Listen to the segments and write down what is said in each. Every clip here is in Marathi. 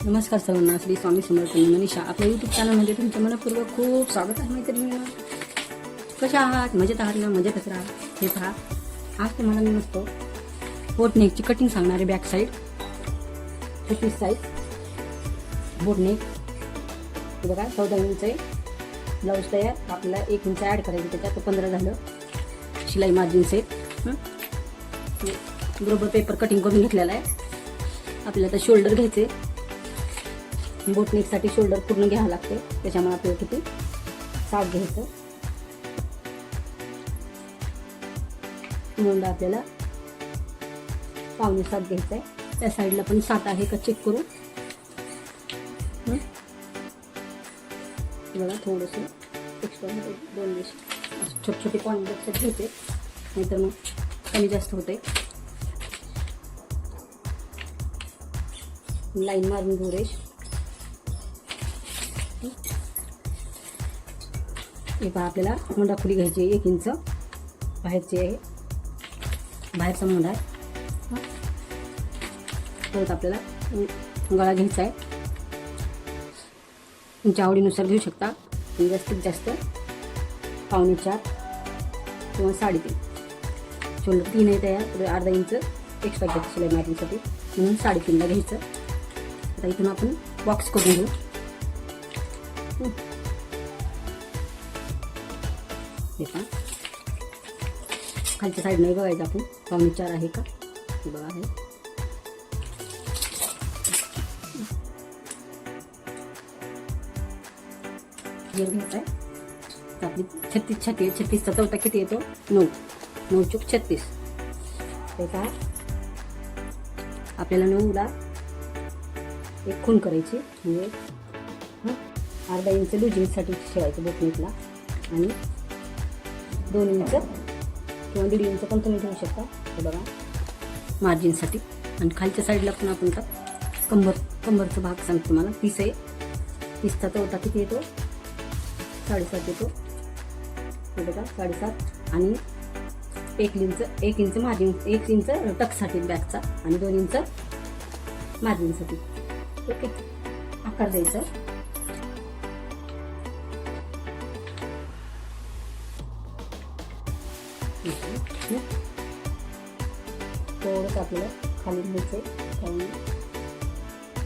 नमस्कार सर्वांना, श्री स्वामी समर्थ. मी मनीषा आपल्या यूट्यूब चॅनलमध्ये तुमचं मनपूर्वक खूप स्वागत आहे. मैत्रिणींनो, कशा आहात? मजेत आहात ना? मजेतच राहा. हे पहा, आज तुम्हाला मी मस्त बोटनेकची कटिंग सांगणारे. Back side 36 size boatneck. हे बघा, 14 इंच आहे. ब्लाऊज तयार. आपल्याला 1 इंच ॲड करायचं त्याच्यात, 15 झालं. शिलाई मार्जिन्स आहेत. बरोबर पेपर कटिंग करून घेतलेला आहे. आपल्याला आता शोल्डर घ्यायचे. बोटनेकसाठी शोल्डर पूर्ण घ्यावं लागते, त्याच्यामुळे आपल्याला किती 7 घ्यायचं. मोंडा आपल्याला 5.25 घ्यायचा आहे. त्या साईडला पण 7 आहे का चेक करू. बघा, थोडंसं एक्स्ट्रा 2 छोटे छोटे पॉईंट लक्षात घ्यायचे, नाहीतर मग कमी जास्त होते. लाईन मारून घेऊ रेष. हे पहा, आपल्याला मोंडा खुली घ्यायची 1 इंच बाहेरची आहे. बाहेरचा मोंडा आहे. परत आपल्याला गळा घ्यायचा आहे. तुमच्या आवडीनुसार घेऊ शकता. जास्तीत जास्त 4.25 किंवा 3.5. शोल्डर 3 आहे तयार, तर अर्धा इंच एक्स्ट्रा घ्यायचं शिलाई मार्जिनसाठी, म्हणून 3.5ला घ्यायचं. आता इथून आपण बॉक्स करून घेऊ. खालच्या साईड नाही बघायचं आपण, 4.25 आहे का बघा. आहे घ्यायचा आहे. तर आपली 36 छाती आहे. 36चा चौथा किती येतो? 9. 9 चूक 36. त्याचा आपल्याला 9ला एक खून करायची, म्हणजे अर्धा इंच लुजिंगसाठी शिवायचं बोटनेकला, आणि 2 इंच किंवा 1.5 इंच पण तुम्ही ठेवू शकता. हे बघा, मार्जिनसाठी. आणि खालच्या साईडला पण आपण कंबरचा भाग सांगतो तुम्हाला. 30 आहे. 30चा चौथा किती येतो? 7.5 येतो. हे बघा, 7.5. आणि 1 इंच मार्जिन, 1 इंच टक्ससाठी बॅकचा, आणि 2 इंच मार्जिनसाठी. ओके, आकार द्यायचा. थोडंसं आपल्याला खाली घ्यायचं आहे, कारण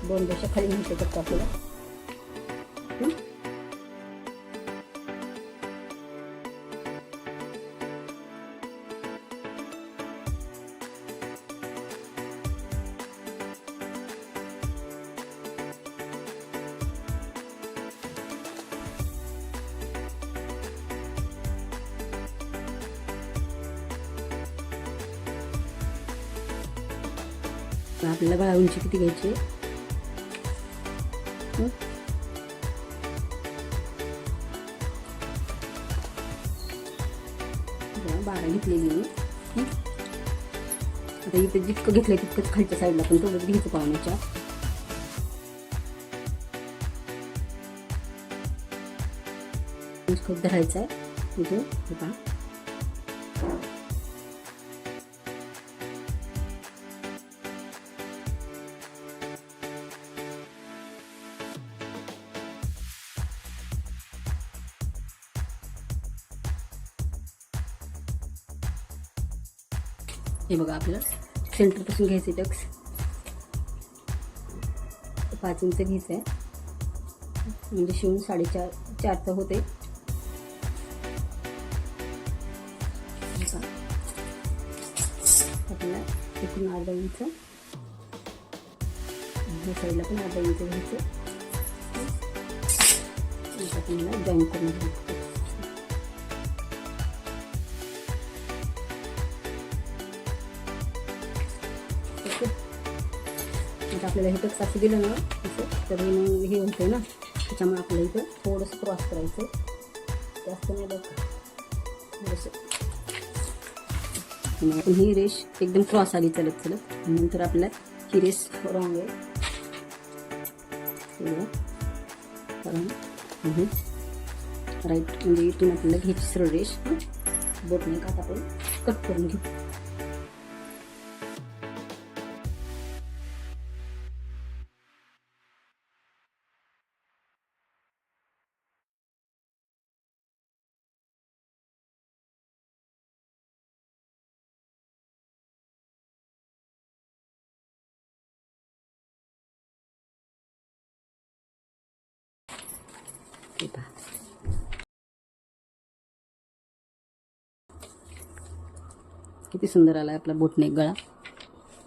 2 रेषा खाली घ्यायचं फक्त आपल्याला. आपल्याला गळा उंची किती घ्यायची? 12 घेतलेली मी. आता इथे जितकं घेतलंय तितकंच खालच्या साईडला पण तेवढंच घ्यायचं. 4.25 खूप धरायचं आहे इथून. हे पहा, हे बघा, आपल्याला सेंटरपासून घ्यायचे टक्स 5 इंच घ्यायचं आहे, म्हणजे शिवून 4.5 होते. आपल्याला इथून अर्धा इंच, ह्या साईडला पण अर्धा इंच घ्यायचं. आपल्याला जॉईन करून घ्यायचं. आपल्याला हे टक्स असं दिलं ना, असं तर हे होतं ना, त्याच्यामुळे आपल्याला इथं थोडंसं क्रॉस करायचं. जास्त नाही बघा, थोडंसं. आपण ही रेष एकदम क्रॉस आली चलत चलत, नंतर आपल्याला ही रेष रॉंग आहे. राईट, म्हणजे इथून आपल्याला घ्यायची सरळ रेष. बोटनेक आता आपण कट करून घेऊ. हे पहा. किती सुंदर आला आपला बोटनेक गळा.